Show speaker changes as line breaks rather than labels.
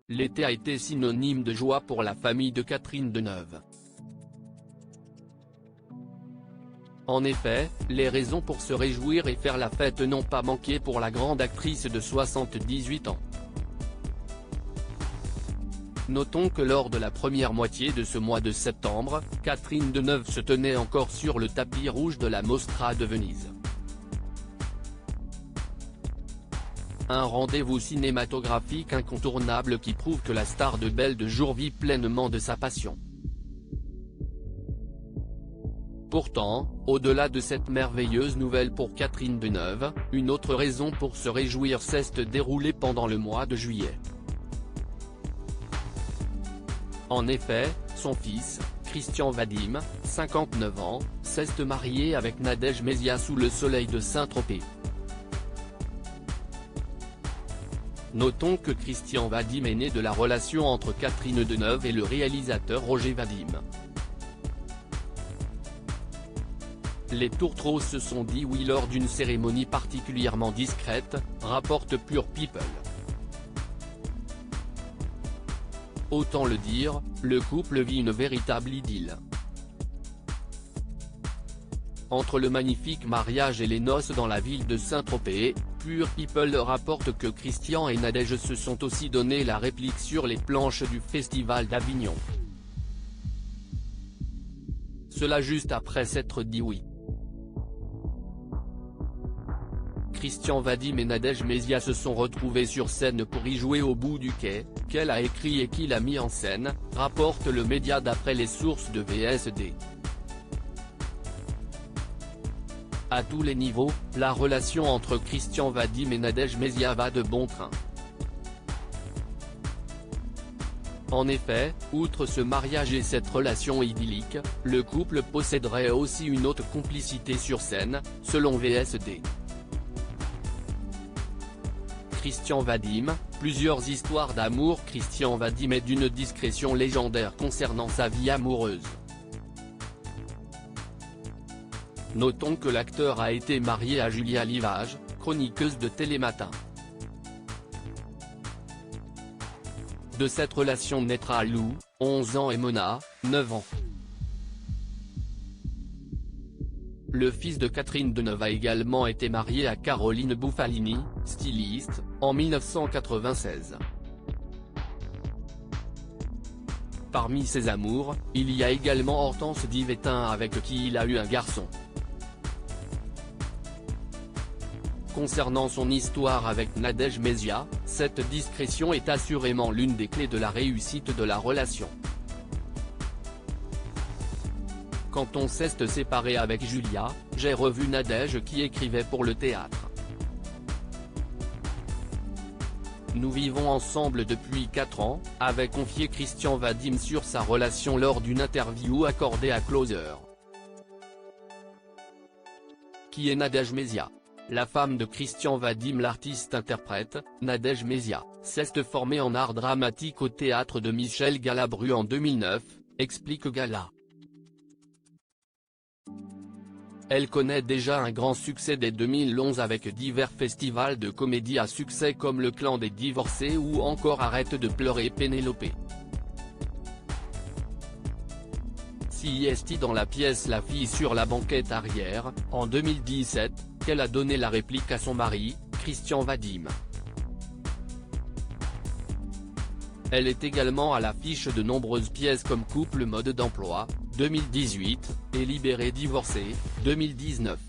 l'été a été synonyme de joie pour la famille de Catherine Deneuve. En effet, les raisons pour se réjouir et faire la fête n'ont pas manqué pour la grande actrice de 78 ans. Notons que lors de la première moitié de ce mois de septembre, Catherine Deneuve se tenait encore sur le tapis rouge de la Mostra de Venise. Un rendez-vous cinématographique incontournable qui prouve que la star de Belle de Jour vit pleinement de sa passion. Pourtant, au-delà de cette merveilleuse nouvelle pour Catherine Deneuve, une autre raison pour se réjouir s'est déroulée pendant le mois de juillet. En effet, son fils, Christian Vadim, 59 ans, s'est marié avec Nadège Mézia sous le soleil de Saint-Tropez. Notons que Christian Vadim est né de la relation entre Catherine Deneuve et le réalisateur Roger Vadim. Les tourtereaux se sont dit oui lors d'une cérémonie particulièrement discrète, rapporte Pure People. Autant le dire, le couple vit une véritable idylle. Entre le magnifique mariage et les noces dans la ville de Saint-Tropez, Pure People rapporte que Christian et Nadège se sont aussi donné la réplique sur les planches du Festival d'Avignon. Cela juste après s'être dit oui. Christian Vadim et Nadège Mézia se sont retrouvés sur scène pour y jouer Au bout du quai, qu'elle a écrit et qu'il a mis en scène, rapporte le média d'après les sources de VSD. À tous les niveaux, la relation entre Christian Vadim et Nadège Mézia va de bon train. En effet, outre ce mariage et cette relation idyllique, le couple posséderait aussi une haute complicité sur scène, selon VSD. Christian Vadim, plusieurs histoires d'amour. Christian Vadim est d'une discrétion légendaire concernant sa vie amoureuse. Notons que l'acteur a été marié à Julia Livage, chroniqueuse de Télématin. De cette relation naîtra Lou, 11 ans et Mona, 9 ans. Le fils de Catherine Deneuve a également été marié à Caroline Buffalini, styliste, en 1996. Parmi ses amours, il y a également Hortense Divetin avec qui il a eu un garçon. Concernant son histoire avec Nadège Mézia, cette discrétion est assurément l'une des clés de la réussite de la relation. Quand on s'est séparé avec Julia, j'ai revu Nadège qui écrivait pour le théâtre. Nous vivons ensemble depuis 4 ans, avait confié Christian Vadim sur sa relation lors d'une interview accordée à Closer. Qui est Nadège Mézia? La femme de Christian Vadim. L'artiste-interprète, Nadège Mézia, s'est formée en art dramatique au théâtre de Michel Galabru en 2009, explique Gala. Elle connaît déjà un grand succès dès 2011 avec divers festivals de comédie à succès comme Le Clan des Divorcés ou encore Arrête de pleurer Pénélope. CIST dans la pièce La fille sur la banquette arrière, en 2017, qu'elle a donné la réplique à son mari, Christian Vadim. Elle est également à l'affiche de nombreuses pièces comme Couple mode d'emploi, 2018, et Libéré divorcé, 2019.